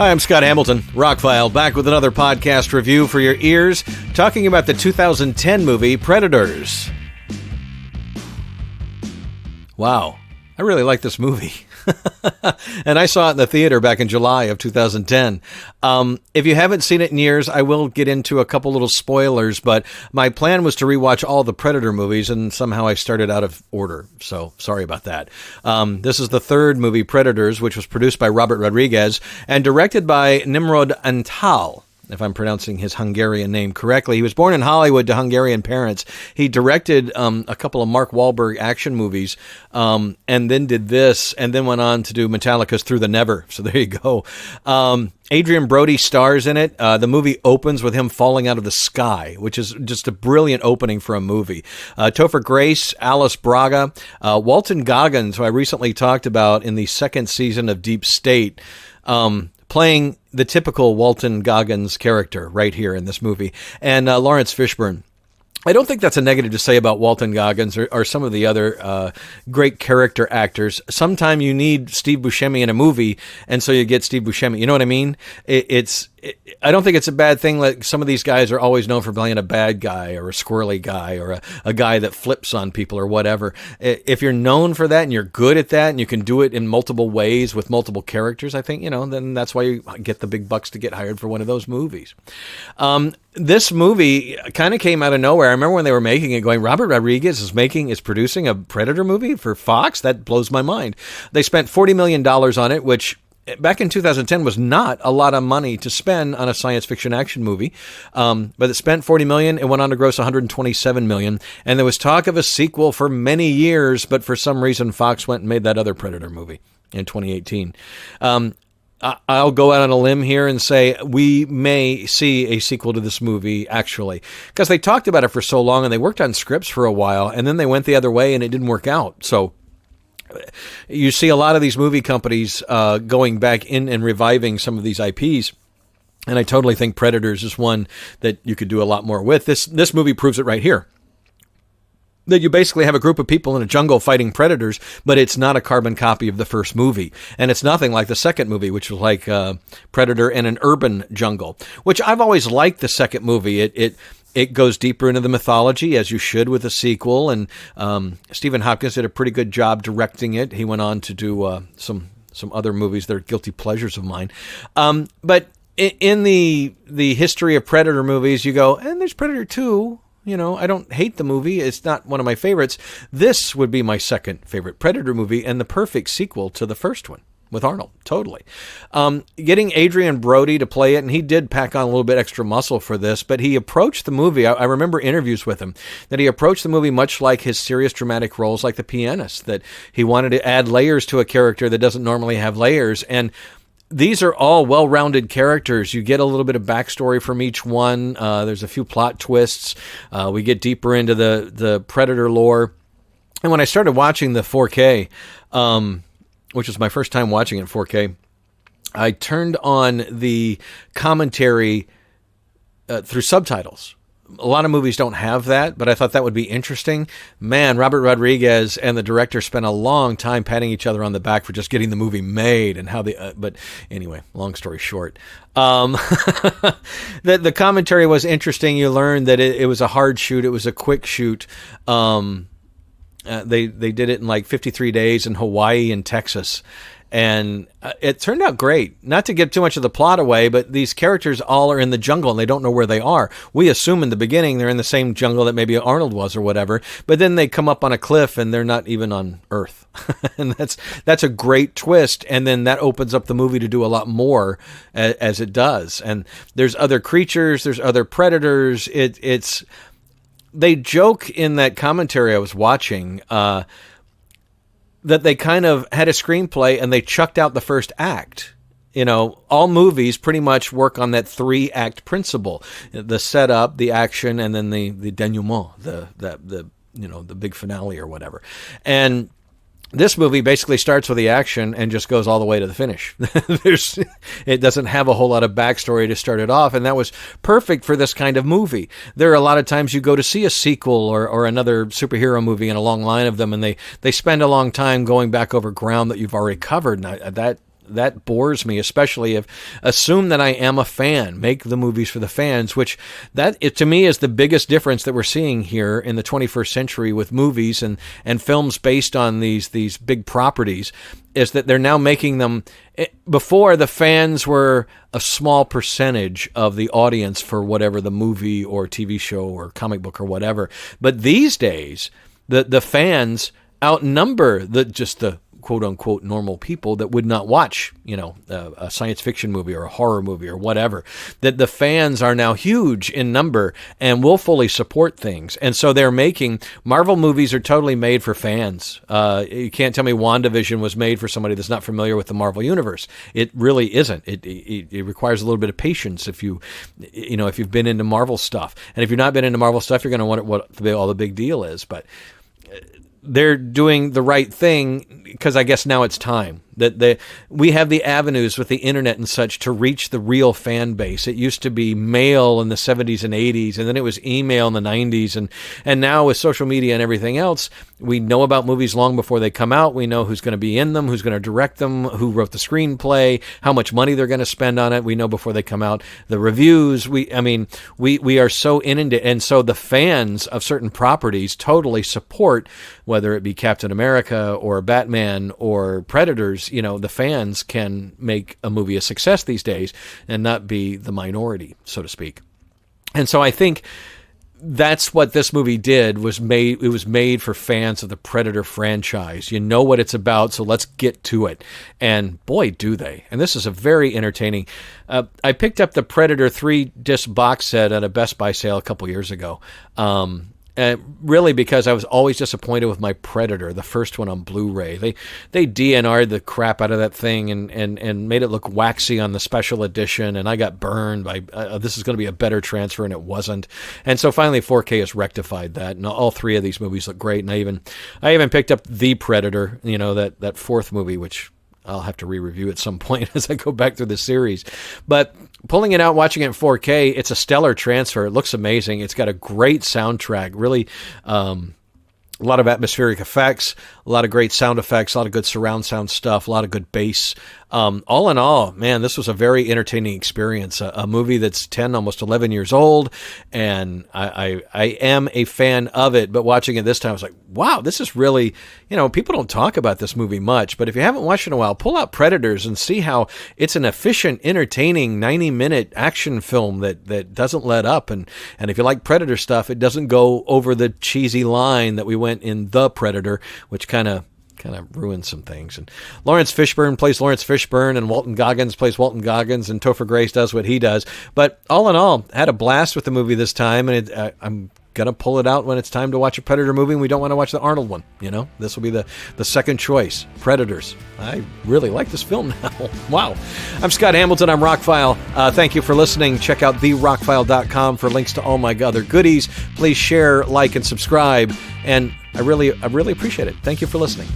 Hi, I'm Scott Hamilton, ROCKFILE, back with another podcast review for your ears, talking about the 2010 movie Predators. Wow, I really like this movie. And I saw it in the theater back in July of 2010. If you haven't seen it in years, I will get into a couple little spoilers, but my plan was to rewatch all the Predator movies, and somehow I started out of order, so sorry about that. This is the third movie, Predators, which was produced by Robert Rodriguez and directed by Nimrod Antal, if I'm pronouncing his Hungarian name correctly. He was born in Hollywood to Hungarian parents. He directed a couple of Mark Wahlberg action movies, and then did this, and then went on to do Metallica's Through the Never. So there you go. Adrian Brody stars in it. The movie opens with him falling out of the sky, which is just a brilliant opening for a movie. Topher Grace, Alice Braga, Walton Goggins, who I recently talked about in the second season of Deep State, playing the typical Walton Goggins character right here in this movie, and Lawrence Fishburne. I don't think that's a negative to say about Walton Goggins or some of the other great character actors. Sometime you need Steve Buscemi in a movie, and so you get Steve Buscemi. You know what I mean? I don't think it's a bad thing. Like, some of these guys are always known for playing a bad guy or a squirrely guy or a guy that flips on people or whatever. If you're known for that and you're good at that and you can do it in multiple ways with multiple characters, I think, then that's why you get the big bucks to get hired for one of those movies. This movie kind of came out of nowhere. I remember when they were making it going, Robert Rodriguez is producing a Predator movie for Fox? That blows my mind. They spent $40 million on it, which back in 2010 was not a lot of money to spend on a science fiction action movie. But it spent $40 million. It went on to gross $127 million. And there was talk of a sequel for many years, but for some reason Fox went and made that other Predator movie in 2018. I'll go out on a limb here and say we may see a sequel to this movie, actually, because they talked about it for so long and they worked on scripts for a while, and then they went the other way and it didn't work out. So you see a lot of these movie companies going back in and reviving some of these IPs. And I totally think Predators is one that you could do a lot more with. This movie proves it right here. That you basically have a group of people in a jungle fighting predators, but it's not a carbon copy of the first movie. And it's nothing like the second movie, which was like Predator in an urban jungle, which I've always liked the second movie. It goes deeper into the mythology, as you should with a sequel. And Stephen Hopkins did a pretty good job directing it. He went on to do some other movies that are guilty pleasures of mine. But in the history of Predator movies, you go, and there's Predator 2. I don't hate the movie. It's not one of my favorites. This would be my second favorite Predator movie and the perfect sequel to the first one with Arnold. Totally. Getting Adrian Brody to play it, and he did pack on a little bit extra muscle for this, but he approached the movie. I remember interviews with him that he approached the movie much like his serious dramatic roles like The Pianist, that he wanted to add layers to a character that doesn't normally have layers. And these are all well-rounded characters. You get a little bit of backstory from each one. There's a few plot twists. We get deeper into the Predator lore. And when I started watching the 4K, which was my first time watching it in 4K, I turned on the commentary through subtitles. A lot of movies don't have that, but I thought that would be interesting. Man, Robert Rodriguez and the director spent a long time patting each other on the back for just getting the movie made and how they. But anyway, long story short, the commentary was interesting. You learned that it was a hard shoot. It was a quick shoot. They did it in like 53 days in Hawaii and Texas. And it turned out great. Not to give too much of the plot away, but these characters all are in the jungle and they don't know where they are. We assume in the beginning they're in the same jungle that maybe Arnold was or whatever, but then they come up on a cliff and they're not even on Earth. And that's a great twist. And then that opens up the movie to do a lot more as it does. And there's other creatures, there's other predators. They joke in that commentary I was watching, that they kind of had a screenplay and they chucked out the first act. All movies pretty much work on that 3-act principle: the setup, the action, and then the denouement, the big finale or whatever. And this movie basically starts with the action and just goes all the way to the finish. It doesn't have a whole lot of backstory to start it off, and that was perfect for this kind of movie. There are a lot of times you go to see a sequel or another superhero movie and a long line of them, and they spend a long time going back over ground that you've already covered, and that that bores me, especially if assume that I am a fan. Make the movies for the fans, which to me is the biggest difference that we're seeing here in the 21st century with movies and films based on these big properties, is that they're now making them. Before, the fans were a small percentage of the audience for whatever the movie or TV show or comic book or whatever. But these days, the fans outnumber the quote unquote normal people that would not watch, a science fiction movie or a horror movie or whatever. That the fans are now huge in number and will fully support things. And so they're making Marvel movies are totally made for fans. You can't tell me WandaVision was made for somebody that's not familiar with the Marvel universe. It really isn't. It requires a little bit of patience if you've been into Marvel stuff. And if you've not been into Marvel stuff, you're going to wonder what all the big deal is. But they're doing the right thing because I guess now it's time that we have the avenues with the internet and such to reach the real fan base. It used to be mail in the 70s and 80s, and then it was email in the 90s, and now with social media and everything else, we know about movies long before they come out. We know who's going to be in them, who's going to direct them, who wrote the screenplay, how much money they're going to spend on it. We know before they come out. The reviews, we are so inundated, and so the fans of certain properties totally support, whether it be Captain America or Batman or Predators. The fans can make a movie a success these days and not be the minority, so to speak. And so I think that's what this movie did. It was made for fans of the Predator franchise. You know what it's about, so let's get to it. And boy, do they. And this is a very entertaining. I picked up the Predator 3-disc box set at a Best Buy sale a couple years ago. Really because I was always disappointed with my Predator, the first one on Blu-ray. They DNR'd the crap out of that thing and made it look waxy on the special edition, and I got burned by this is going to be a better transfer, and it wasn't. And so finally 4K has rectified that, and all three of these movies look great. And I even picked up The Predator, that fourth movie, which I'll have to re-review at some point as I go back through the series. But pulling it out, watching it in 4K, it's a stellar transfer. It looks amazing. It's got a great soundtrack, really a lot of atmospheric effects, a lot of great sound effects, a lot of good surround sound stuff, a lot of good bass. All in all, man, this was a very entertaining experience. A movie that's 10, almost 11 years old, and I am a fan of it. But watching it this time, I was like, wow, this is really, people don't talk about this movie much. But if you haven't watched it in a while, pull out Predators and see how it's an efficient, entertaining 90-minute action film that doesn't let up. And if you like Predator stuff, it doesn't go over the cheesy line that we went in The Predator, which kind of ruins some things. And Lawrence Fishburne plays Lawrence Fishburne, and Walton Goggins plays Walton Goggins, and Topher Grace does what he does. But all in all, I had a blast with the movie this time, and I'm going to pull it out when it's time to watch a Predator movie, and we don't want to watch the Arnold one. This will be the second choice, Predators. I really like this film now. Wow. I'm Scott Hamilton. I'm ROCKFILE. Thank you for listening. Check out therockfile.com for links to all my other goodies. Please share, like, and subscribe. And I really appreciate it. Thank you for listening.